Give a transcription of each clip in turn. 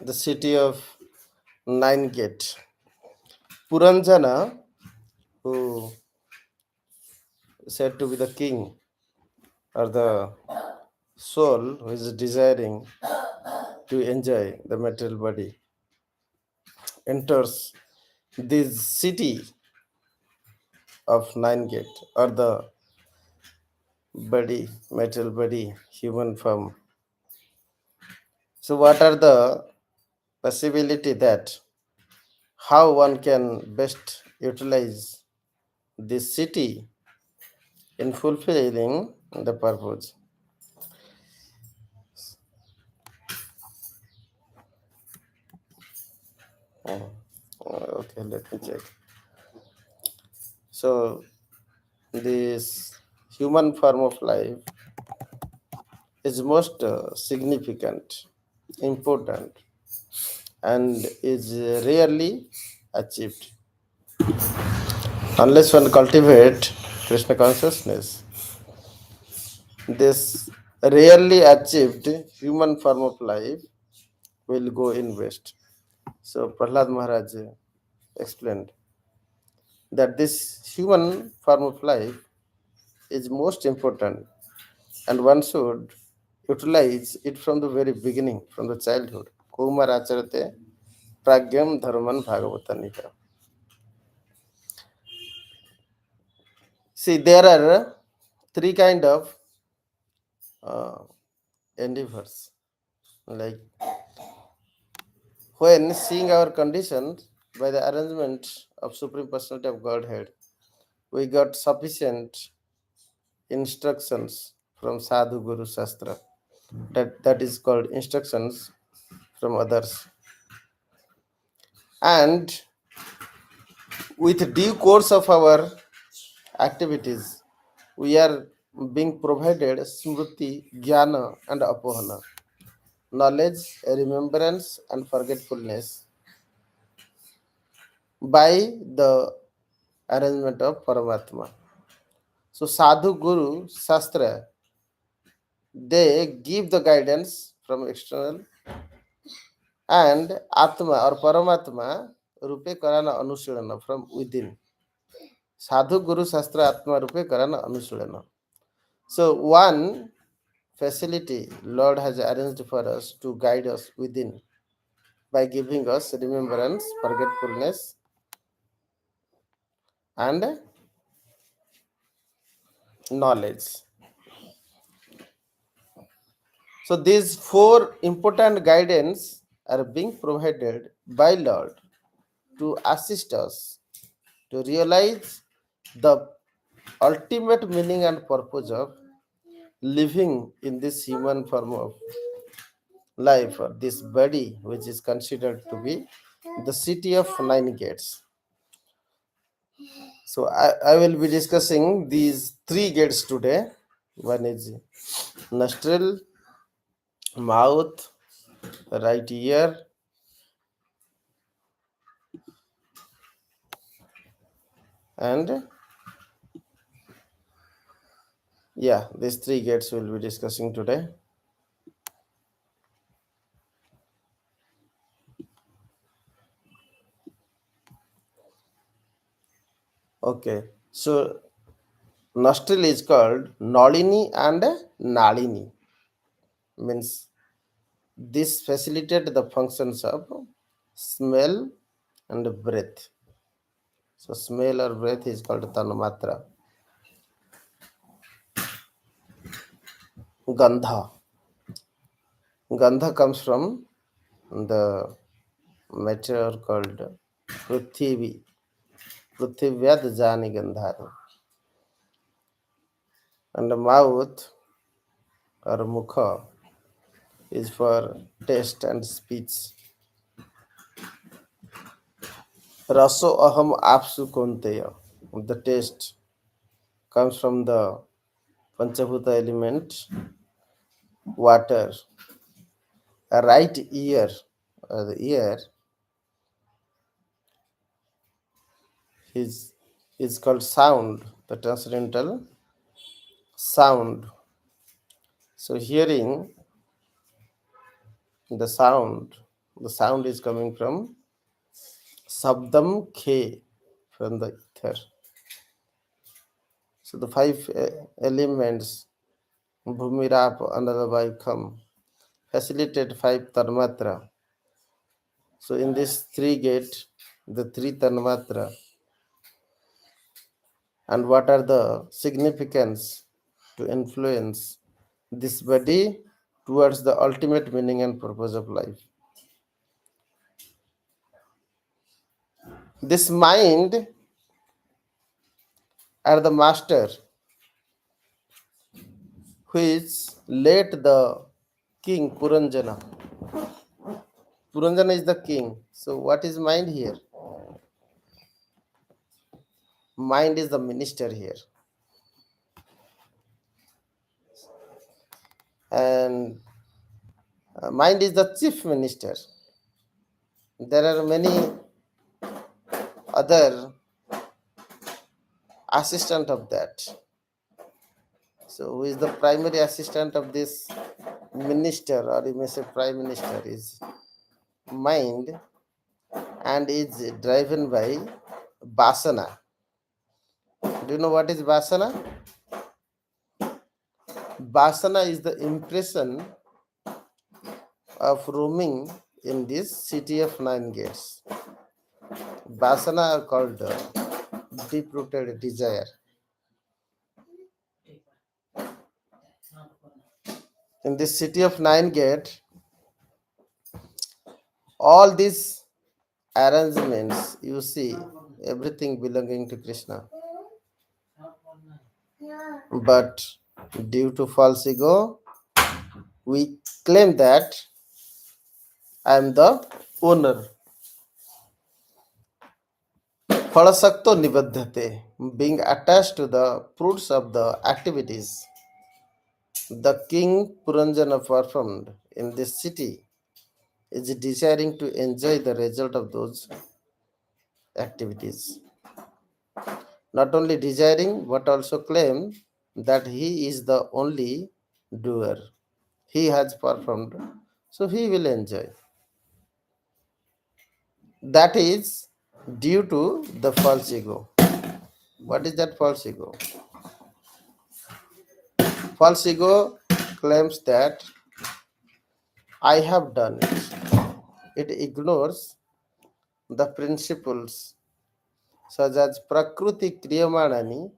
the city of Nine Gate. Purañjana, who said to be the king or the soul who is desiring to enjoy the material body, enters this city of Nine Gate or the body, material body, human form. So, what are the possibility that how one can best utilize this city in fulfilling the purpose? Oh, okay, let me check. So, this human form of life is most significant, important, and is rarely achieved. Unless one cultivate Krishna consciousness, this rarely achieved human form of life will go in waste. So Prahlad Maharaj explained that this human form of life is most important and one should utilize it from the very beginning, from the childhood. Kumar acharate pragyam dharman bhagavatanika. See, there are three kind of uh, endeavors. Like when seeing our conditions by the arrangement of Supreme Personality of Godhead, we got sufficient instructions from Sadhu Guru Shastra. That is called instructions from others. And with due course of our activities, we are being provided smriti, jnana, and apohana, knowledge, remembrance, and forgetfulness by the arrangement of Paramatma. So Sadhu Guru Shastra, they give the guidance from external, and Atma or Paramatma Rupe Karana Anushilana from within. Sadhu Guru Shastra Atma Rupe Karana Anushilana. So one facility Lord has arranged for us to guide us within by giving us remembrance, forgetfulness, and knowledge. So these four important guidance are being provided by Lord to assist us to realize the ultimate meaning and purpose of living in this human form of life, or this body, which is considered to be the city of nine gates. So I will be discussing these three gates today. One is nostril, mouth, right ear, and yeah, these three gates we'll be discussing today. Okay, so nostril is called Nalinī and Nālinī. Means this facilitates the functions of smell and breath. So smell or breath is called Tanmatra. Gandha. Gandha comes from the matter called Prithvi. Prithvyad Jani Gandhari. And the mouth or Mukhyā is for taste and speech. Raso aham apsu konteya. The taste comes from the Panchabhuta element, water. A right ear, the ear, is called sound, the transcendental sound. So hearing the sound The sound is coming from Sabdam Khe, from the ether. So the five elements, Bhumirap, Analabaikam, facilitate five Tanmatra. So in this three gate, the three Tanmatra, and what are the significance to influence this body towards the ultimate meaning and purpose of life. This mind are the master which led the king Purañjana. Purañjana is the king. So what is mind here? Mind is the minister here. And mind is the chief minister. There are many other assistant of that. So who is the primary assistant of this minister, or you may say prime minister, is mind, and is driven by vasana. Do you know what is vasana? Vasana is the impression of roaming in this city of nine gates. Vasana are called deep-rooted desire. In this city of nine gate, all these arrangements, you see, everything belonging to Krishna. But due to false ego, we claim that I am the owner. Phalasakto nibaddhate, being attached to the fruits of the activities the king Purañjana performed in this city, is desiring to enjoy the result of those activities. Not only desiring, but also claim that he is the only doer. He has performed, so he will enjoy. That is due to the false ego. What is that false ego? False ego claims that I have done it. It ignores the principles such as Prakriti Kriyamanani,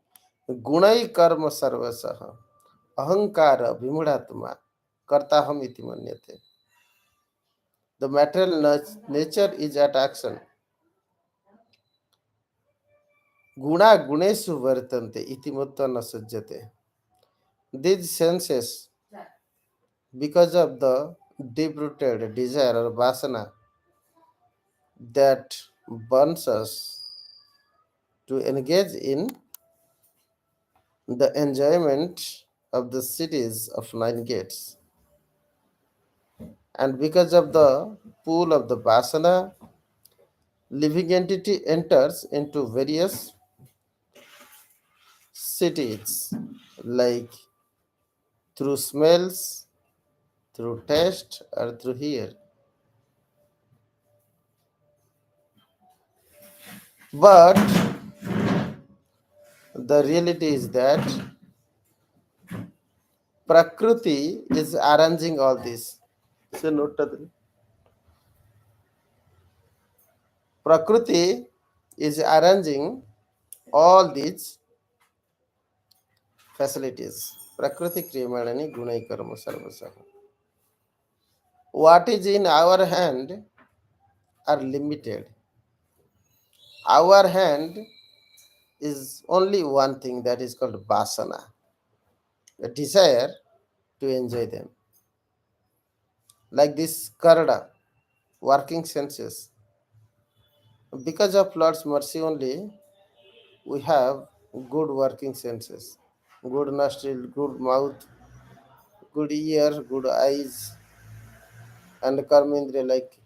Gunai Karma Sarvasaha, Ahankara Vimudatma, Kartaham iti manyate. The material nature is at action. Guna Guneshu Vartante iti mutta na sajjate. These senses, because of the deep-rooted desire or vasana that burns us to engage in the enjoyment of the cities of nine gates, and because of the pool of the vasana, living entity enters into various cities, like through smells, through taste, or through hear. But the reality is that Prakriti is arranging all this. So note that Prakriti is arranging all these facilities. Prakriti Kriyamanani Gunai Karma Sarvasaha. What is in our hand are limited. Our hand is only one thing, that is called vasana, a desire to enjoy them. Like this karada, working senses. Because of Lord's mercy only, we have good working senses, good nostril, good mouth, good ear, good eyes, and karmendriya like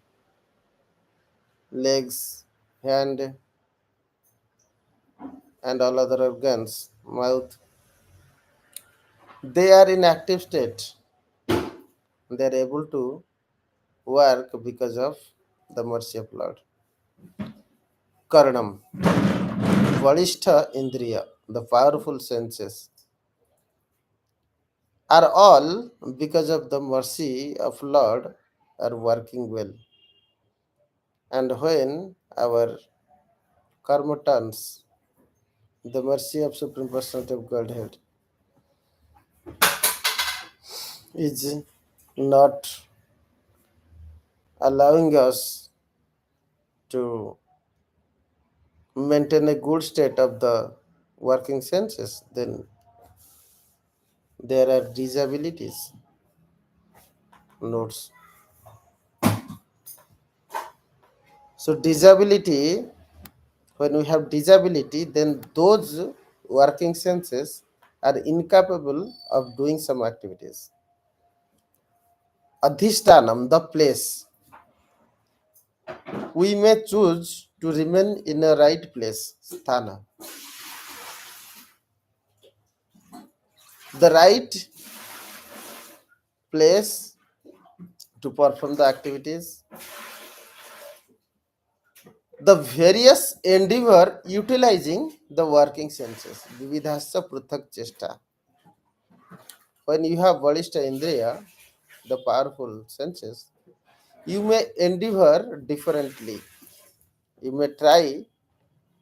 legs, hand, and all other organs, mouth. They are in active state. They are able to work because of the mercy of Lord. Karanam, Valishtha Indriya, the powerful senses, are all because of the mercy of Lord are working well. And when our karma turns, the mercy of Supreme Personality of Godhead is not allowing us to maintain a good state of the working senses, then there are disabilities. Notes. So disability, when we have disability, then those working senses are incapable of doing some activities. Adhishtanam, the place. We may choose to remain in a right place, sthana. The right place to perform the activities. The various endeavor utilizing the working senses. Vividhasya pruthak chesta. When you have Valishta Indriya, the powerful senses, you may endeavor differently. You may try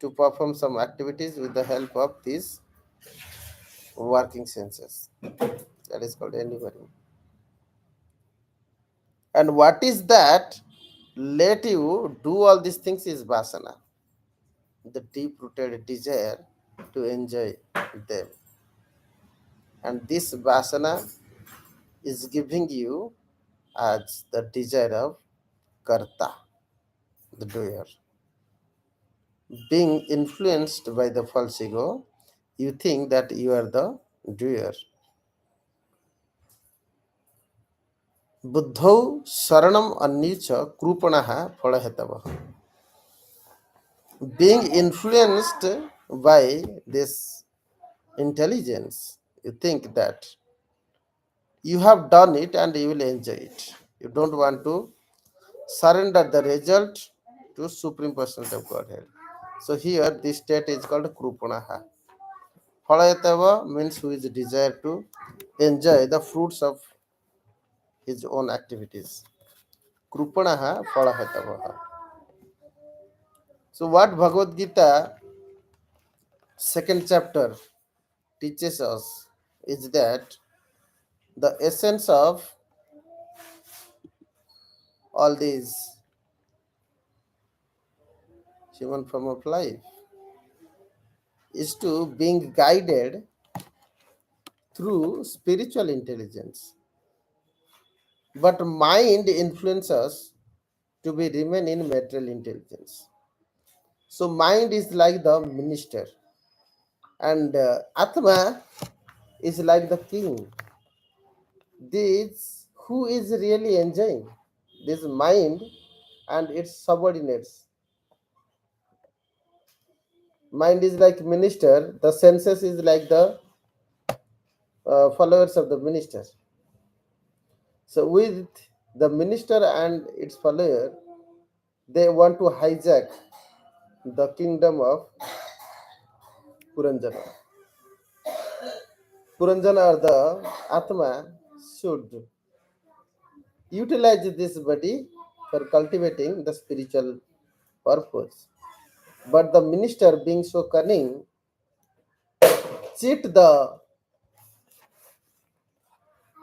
to perform some activities with the help of these working senses. That is called endeavoring. And what is that let you do all these things is vasana, the deep-rooted desire to enjoy them. And this vasana is giving you as the desire of karta, the doer. Being influenced by the false ego, you think that you are the doer. Buddhau saranam annicha krupanaha phalahetav. Being influenced by this intelligence, you think that you have done it and you will enjoy it. You don't want to surrender the result to Supreme Personality of Godhead. So here this state is called krupanaha. Phalayatava means who is desire to enjoy the fruits of his own activities. Krupanaha phalahitavaha. So what Bhagavad Gita second chapter teaches us is that the essence of all these human form of life is to being guided through spiritual intelligence. But mind influences us to be remain in material intelligence. So mind is like the minister, and Atma is like the king. This who is really enjoying this mind and its subordinates. Mind is like minister, the senses is like the followers of the minister. So with the minister and its follower, they want to hijack the kingdom of Purañjana. Purañjana or the Atma should utilize this body for cultivating the spiritual purpose. But the minister, being so cunning, cheat the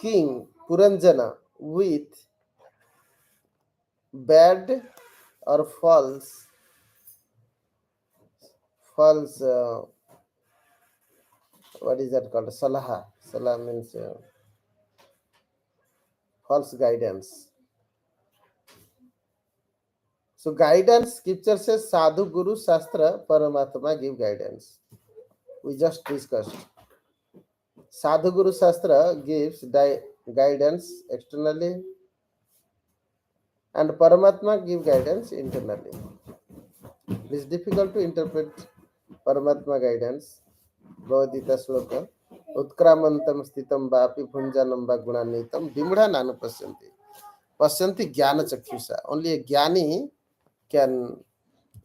king Purañjana with bad or false what is that called? Salaha. Salaha means false guidance. So guidance, scripture says sadhu, guru, shastra, paramatma give guidance. We just discussed. Sadhu, guru, shastra gives guidance externally, and paramatma give guidance internally. It is difficult to interpret paramatma guidance. Bhagavad Gita sloka. Utkramantam sthitam vapi bhunjanam va gunanitam vimudha nanupasyanti. Pasyanti Jnana Chakshusa. Only a Jnani can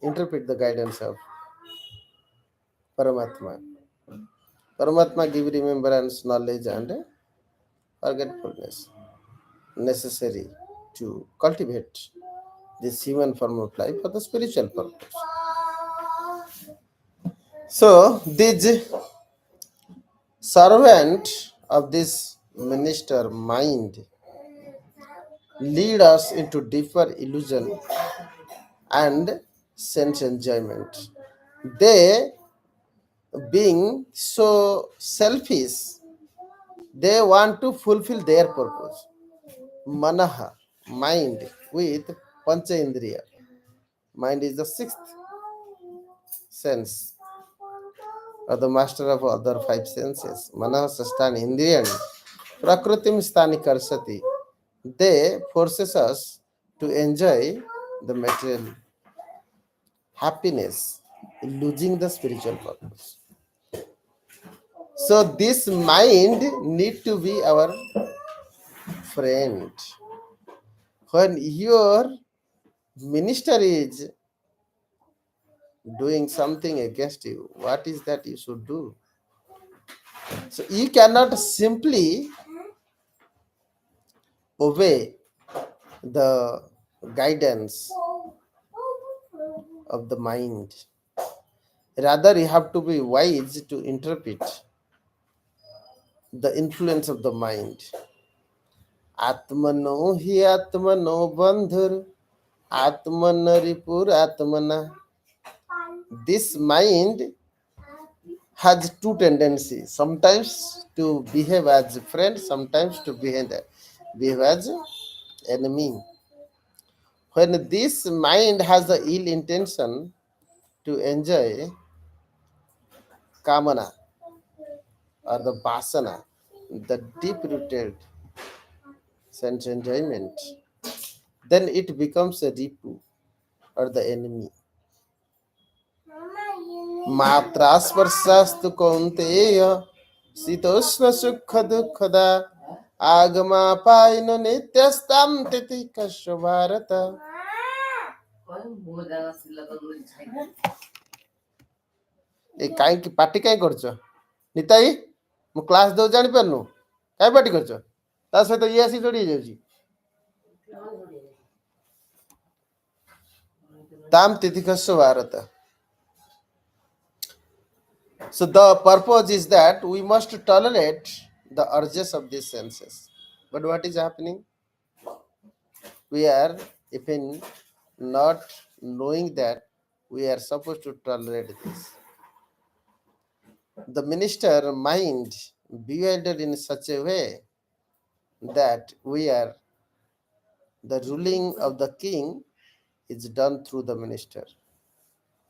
interpret the guidance of Paramatma. Paramatma give remembrance, knowledge, and forgetfulness necessary to cultivate this human form of life for the spiritual purpose. So, this servant of this minister mind lead us into deeper illusion and sense enjoyment. They, being so selfish, they want to fulfill their purpose. Manaha, mind, with pancha indriya. Mind is the sixth sense, or the master of other five senses. Manaha sastan indriyan. Prakritim stani karsati. They forces us to enjoy the material happiness, losing the spiritual purpose. So this mind need to be our friend. When your minister is doing something against you, what is that you should do? So you cannot simply obey the guidance of the mind. Rather, you have to be wise to interpret the influence of the mind. Atmano hi atmano bandhur, atmanaripur atmana. This mind has two tendencies, sometimes to behave as a friend, sometimes to behave as enemy. When this mind has the ill intention to enjoy kamana or the vasana, the deep rooted sense enjoyment, then it becomes a ripu or the enemy. Matrasparsastu kaunteya sitoshna sukha dukkada agama paino nityastam titikasya bharata. ए काई party काई करछ निताई मु class दो जानि परनु काई party करछ ता सहित ये आसी जोड़ी जाउची ताम तिथिकस्य Bharat. So the purpose is that we must tolerate the urges of these senses. But what is happening? We are even not knowing that we are supposed to tolerate this. The minister mind bewildered in such a way that we are the ruling of the king is done through the minister.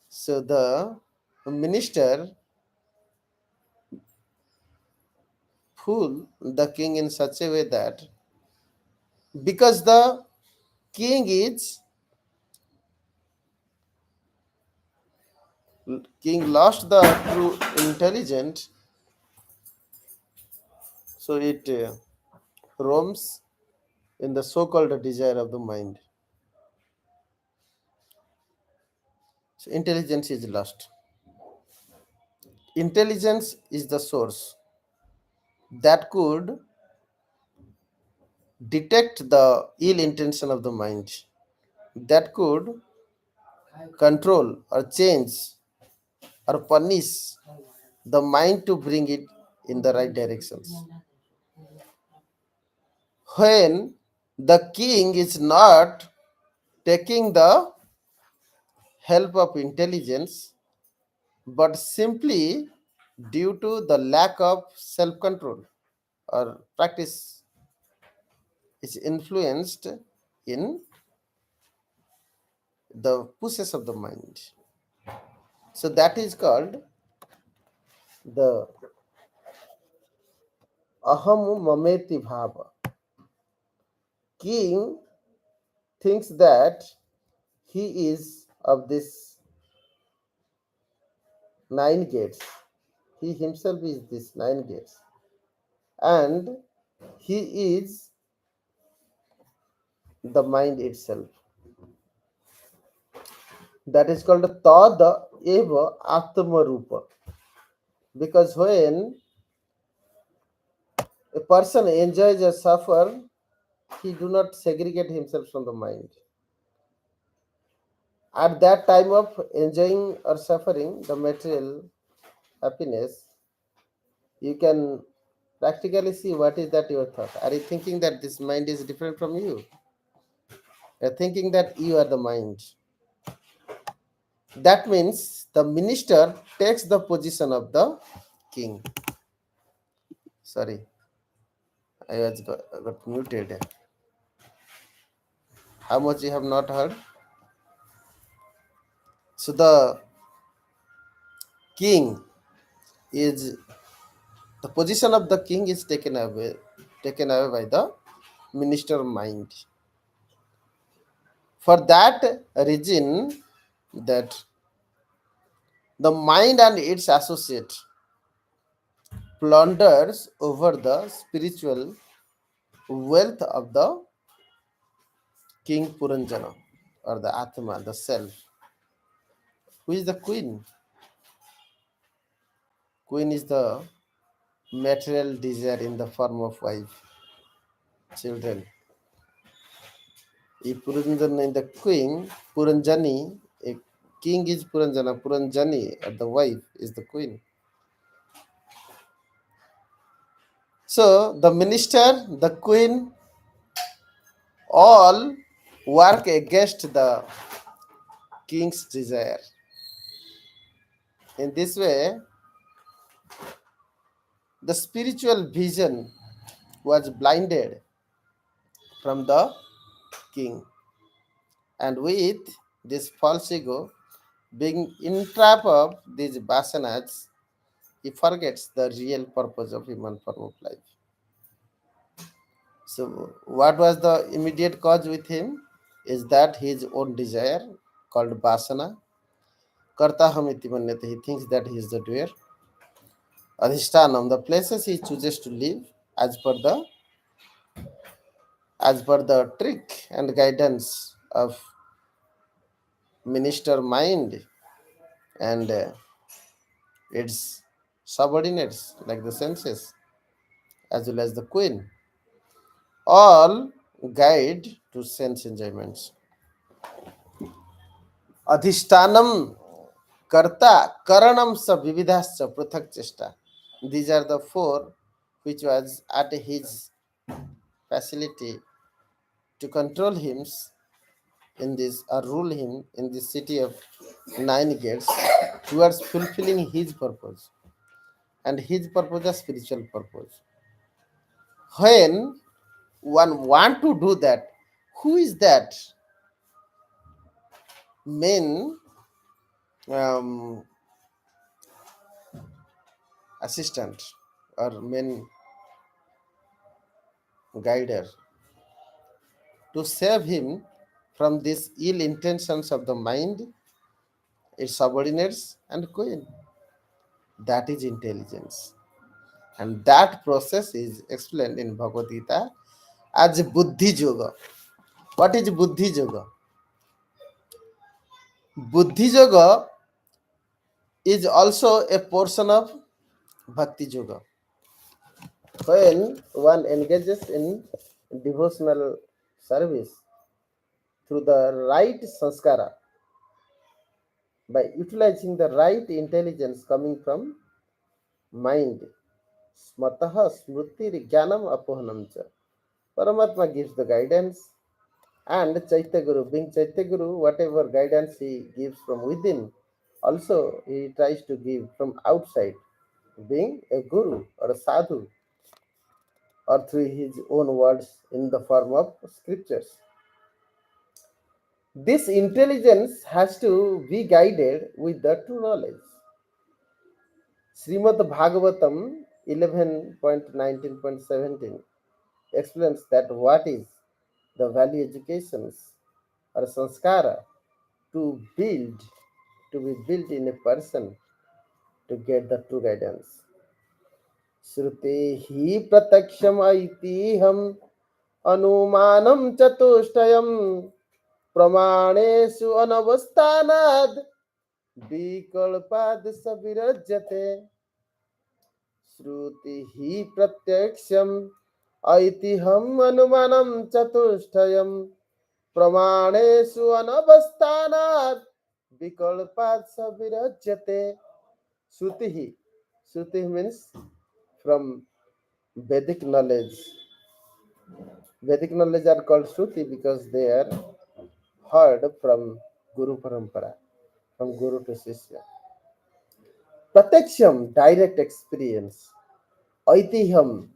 So the minister fool the king in such a way that because the king lost the true intelligence, so it roams in the so-called desire of the mind. So intelligence is lost. Intelligence is the source that could detect the ill intention of the mind, that could control or change or punish the mind to bring it in the right directions. When the king is not taking the help of intelligence, but simply due to the lack of self-control or practice, is influenced in the pushes of the mind. So that is called the aham mameti bhava. King thinks that he is of this 9 gates. He himself is this 9 gates. And he is the mind itself. That is called Tada Eva Atma Rupa. Because when a person enjoys or suffers, he do not segregate himself from the mind. At that time of enjoying or suffering the material happiness, you can practically see what is that your thought. Are you thinking that this mind is different from you? You are thinking that you are the mind. That means the minister takes the position of the king. Sorry, I got muted. How much you have not heard? So the king is the position of the king is taken away by the minister mind. For that reason, that the mind and its associate plunders over the spiritual wealth of the King Purañjana or the Atma, the self. Who is the queen? Queen is the material desire in the form of wife, children. If Puranjana is the queen, Puranjani, a king is Puranjana, Puranjani, or the wife is the queen. So the minister, the queen, all work against the king's desire. In this way, the spiritual vision was blinded from the king. And with this false ego being entrapped of these vasanas, he forgets the real purpose of human form of life. So, what was the immediate cause with him? Is that his own desire called vasana. Karta hamiti manyate. He thinks that he is the doer. Adhishtanam, the places he chooses to live as per the trick and guidance of minister mind and its subordinates like the senses as well as the queen, all guide to sense enjoyments. Adhishtanam karta karanam sa vividhascha prathak chesta. These are the four which was at his facility to control him in this or rule him in this city of nine gates towards fulfilling his purpose. And his purpose is spiritual purpose. When one want to do that, who is that main um, assistant or main guider to save him from these ill intentions of the mind, its subordinates and queen? That is intelligence. And that process is explained in Bhagavad Gita as Buddhi Yoga. What is Buddhi Yoga? Buddhi Yoga is also a portion of Bhakti Yoga. When one engages in devotional service through the right sanskara, by utilizing the right intelligence coming from mind, smataha smriti jnanam apohanam cha. Paramatma gives the guidance, and Chaitya Guru, being Chaitya Guru, whatever guidance he gives from within, also he tries to give from outside, being a guru or a sadhu, or through his own words in the form of scriptures. This intelligence has to be guided with the true knowledge. Śrīmad-Bhāgavatam 11.19.17 explains that what is the value educations or sanskara to be built in a person to get the true guidance. Shrutehi prataksham aitiham अनुमानं चतुष्टयं प्रमाणेषु अनवस्थानाद् विकल्पाद् स विरज्यते श्रुतिः प्रत्यक्षम् ऐतिह्यम् अनुमानं चतुष्टयं प्रमाणेषु अनवस्थानात् विकल्पात् स विरज्यते श्रुतिः श्रुति means from Vedic knowledge. Vedic knowledge are called Shruti because they are heard from Guru Parampara, from Guru to Shishya. Pratyaksham, direct experience. Aitihyam,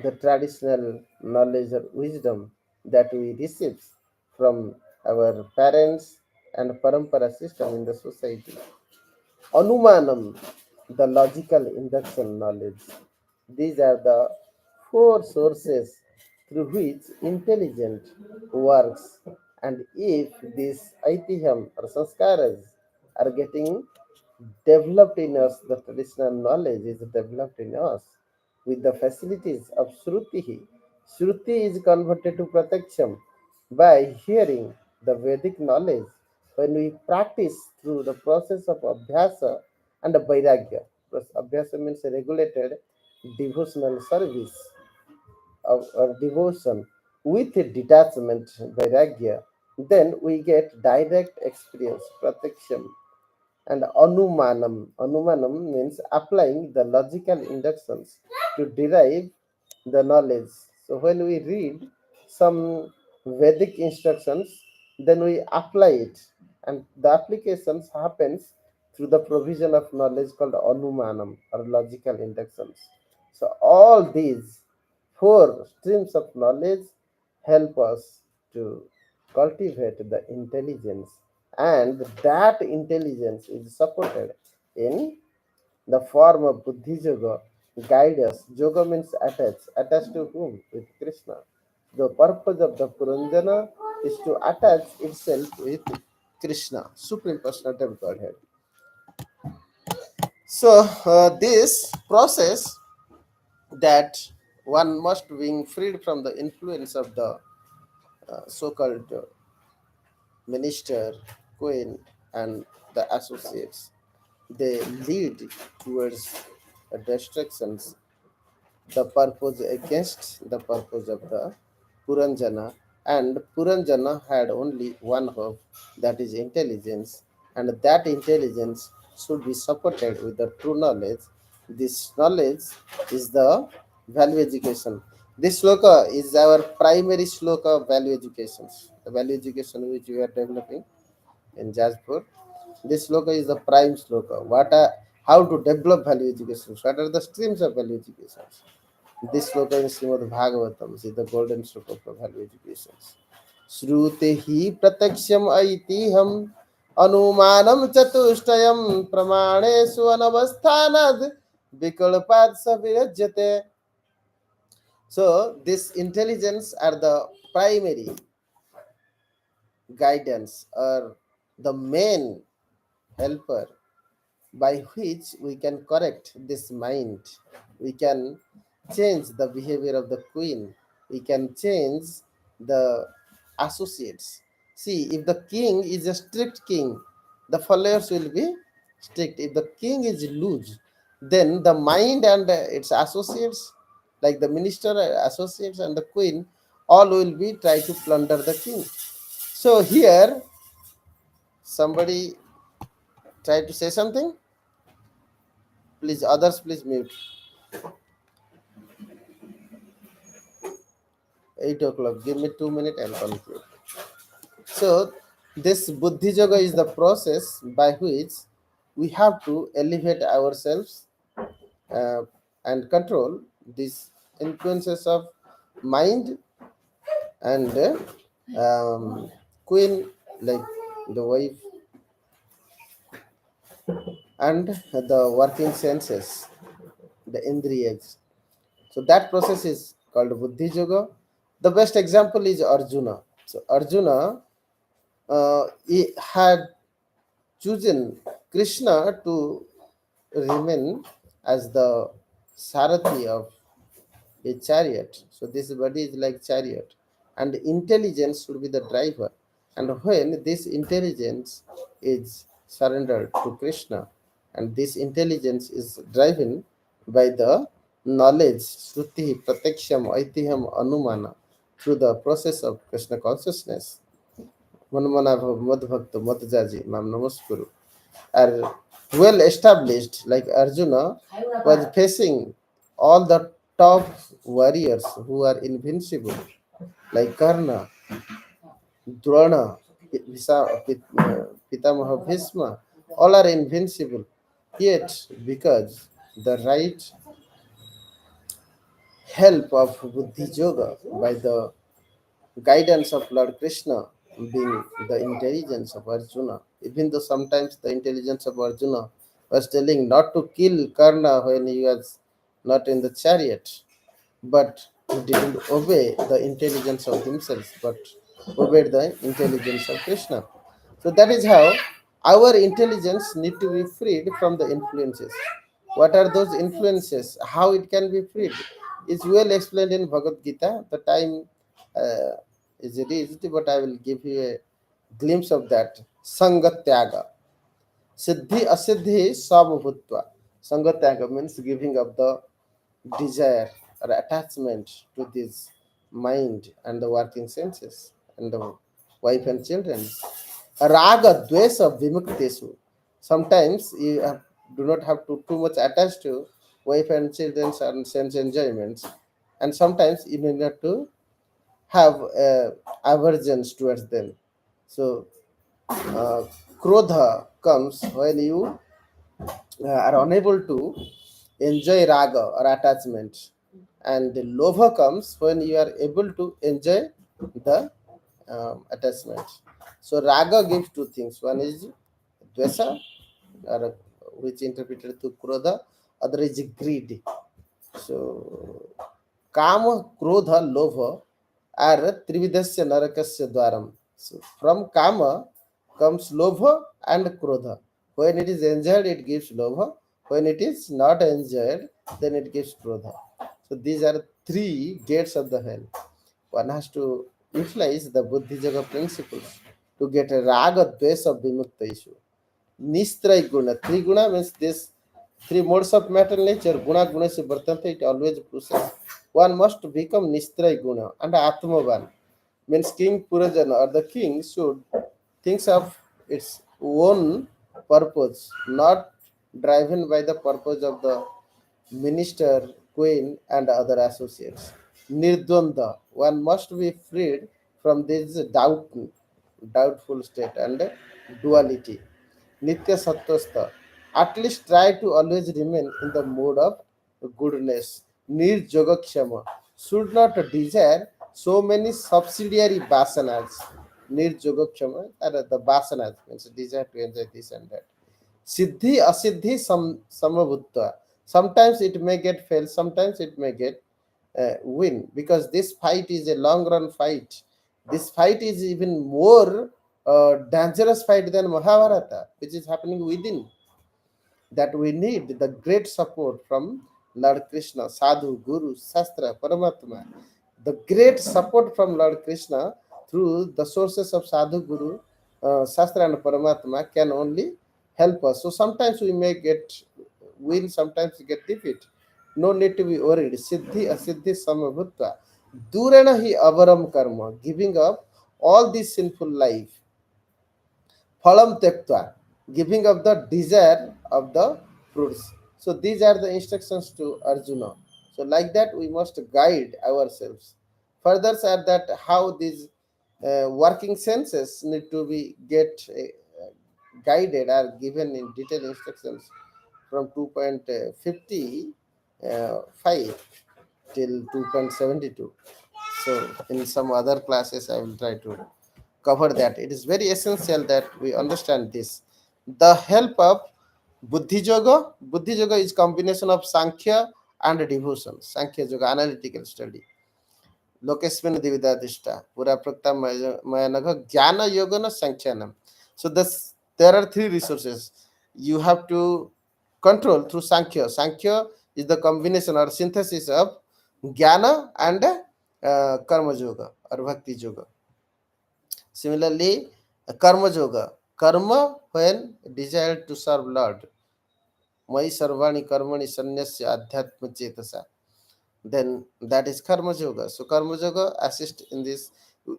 the traditional knowledge or wisdom that we receive from our parents and Parampara system in the society. Anumanam, the logical induction knowledge. These are the four sources through which intelligence works. And if these aitiham or sanskaras are getting developed in us, the traditional knowledge is developed in us with the facilities of Shruti. Shruti is converted to Pratyaksham by hearing the Vedic knowledge when we practice through the process of Abhyasa and Vairagya. Abhyasa means regulated devotional service or devotion with detachment, Vairagya. Then we get direct experience, Pratyaksham, and anumanam. Anumanam means applying the logical inductions to derive the knowledge. So when we read some Vedic instructions, then we apply it, and the applications happens through the provision of knowledge called anumanam or logical inductions. So all these four streams of knowledge help us to cultivate the intelligence, and that intelligence is supported in the form of buddhi yoga. Guide us. Yoga means attach to whom? With Krishna. The purpose of the Purañjana is to attach itself with Krishna, supreme personality of Godhead. So this process that one must be freed from the influence of the so-called minister, queen, and the associates. They lead towards destructions, the purpose against the purpose of the Purañjana, and Purañjana had only one hope, that is intelligence, and that intelligence should be supported with the true knowledge. This knowledge is the value education. This sloka is our primary sloka of value education, the value education which we are developing in Jajpur. This sloka is the prime sloka. How to develop value education? What are the streams of value education? This sloka in Śrīmad-Bhāgavatam is the golden sloka for value education. Śrūtihi pratyaksham aitiham anumanam chatuštayam pramanesu anavasthanad vikalpad savirajyate. So this intelligence are the primary guidance or the main helper by which we can correct this mind. We can change the behavior of the queen. We can change the associates. See, if the king is a strict king, the followers will be strict. If the king is loose, then the mind and its associates, like the minister associates and the queen, all will be try to plunder the king. So here, somebody try to say something. Please, others, please mute. 8 o'clock. Give me 2 minutes and conclude. So, this Buddhi Yoga is the process by which we have to elevate ourselves uh, and control these influences of mind and queen, like the wife, and the working senses, the indriyas. So, that process is called Buddhi Yoga. The best example is Arjuna. So, Arjuna he had chosen Krishna to remain as the Sarathi of a chariot. So this body is like chariot, and intelligence should be the driver. And when this intelligence is surrendered to Krishna, and this intelligence is driven by the knowledge, Shruti, Pratyaksham, Aitiham, Anumana, through the process of Krishna consciousness, Manmana Madhbhakta Matjaji, Mam Namaskuru, are well established, like Arjuna was facing all the top warriors who are invincible, like Karna, Drona, Pitamaha Bhisma, all are invincible. Yet, because the right help of Buddhi Yoga by the guidance of Lord Krishna being the intelligence of Arjuna, even though sometimes the intelligence of Arjuna was telling not to kill Karna when he was not in the chariot, but he didn't obey the intelligence of himself, but obeyed the intelligence of Krishna. So that is how our intelligence need to be freed from the influences. What are those influences? How it can be freed? Is well explained in Bhagavad Gita. The time uh, is reached, but I will give you a glimpse of that. Sangatyaga. Siddhi asiddhi sabhutva. Sangatyaga means giving up the desire or attachment to this mind and the working senses and the wife and children. Raga dvesa vimuktesu. Sometimes you do not have to too much attached to wife and children and sense enjoyments, and sometimes you need not to have aversions towards them. So uh, krodha comes when you are unable to enjoy raga or attachment, and the lobha comes when you are able to enjoy the attachment. So raga gives two things. One is dvesa, or which interpreted to krodha, other is greed. So kama, krodha, lobha are trividasya narakasya dwaram. So from kama comes lobha and krodha. When it is enjoyed, it gives lobha. When it is not enjoyed, then it gives krodha. So these are three gates of the hell. One has to utilize the Buddhi Yoga principles to get a raga dvesa vimukta issue. Nistray guna. Three guna means this three modes of matter nature. Guna guna se vartante, it always process. One must become Nistray guna and Atmavan. Means King Purañjana or the king should think of its own purpose, not driven by the purpose of the minister, queen, and other associates. Nirdvanda, one must be freed from this doubtful state and duality. Nitya Sattvastha, at least try to always remain in the mode of goodness. Nirjogakshama, should not desire so many subsidiary vasanas. Nirjogakshama, are the vasanas, means desire to enjoy this and that. Siddhi asiddhi samabhutta. Sometimes it may get fail, sometimes it may get win, because this fight is a long run fight. This fight is even more dangerous fight than Mahabharata, which is happening within. That we need the great support from Lord Krishna, Sadhu, Guru, Shastra, Paramatma. The great support from Lord Krishna through the sources of Sadhu, Guru, Shastra, and Paramatma can only help us. So sometimes we may get win, sometimes we get defeat. No need to be worried. Siddhi asiddhi samabhutva. Durena hi avaram karma, giving up all this sinful life. Phalam tektva, giving up the desire of the fruits. So these are the instructions to Arjuna. So like that we must guide ourselves. Further said that how these working senses need to be get guided are given in detailed instructions from 2.55 till 2.72. So in some other classes I will try to cover that. It is very essential that we understand this. The help of Buddhi Yoga. Buddhi Yoga is combination of Sankhya and devotion. Sankhya Yoga, analytical study. Lokesmin Dividadishta, Pura Prakta Mayanaga, Jnana Yoga na Sankhyanam. So there are three resources. You have to control through Sankhya. Sankhya is the combination or synthesis of Jnana and Karma Yoga or Bhakti Yoga. Similarly, Karma Yoga. Karma when desired to serve Lord. Mai sarvani karmani sanyasya adhyatma chetasa. Then that is Karma Yoga. So Karma Yoga assist in this.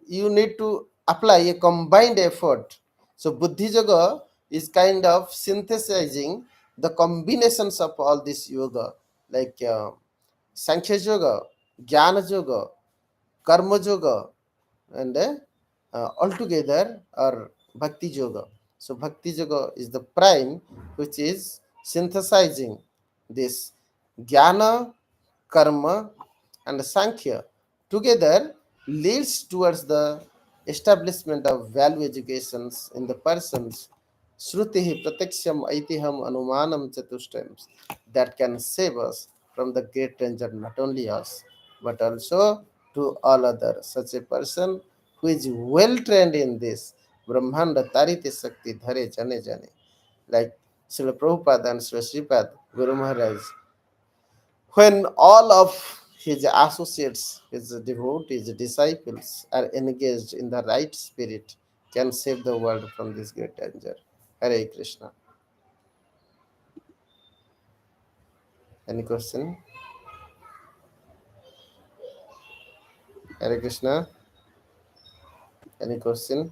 You need to apply a combined effort. So Buddhi Yoga is kind of synthesizing the combinations of all this yoga, like Sankhya Yoga, Jnana Yoga, Karma Yoga, and altogether are Bhakti Yoga. So Bhakti Yoga is the prime which is synthesizing this Jnana, Karma, and Sankhya together leads towards the establishment of value educations in the persons Shrutihi Pratyaksham Aitiham Anumanam Chatushtrams that can save us from the great danger, not only us, but also to all others. Such a person who is well trained in this Brahmanda Tarite Sakti Dhare Jane Jane, like Srila Prabhupada and Srila Sripad, Guru Maharaj, when all of his associates, his devotees, disciples are engaged in the right spirit, can save the world from this great danger. Hare Krishna. Any question? Hare Krishna. Any question?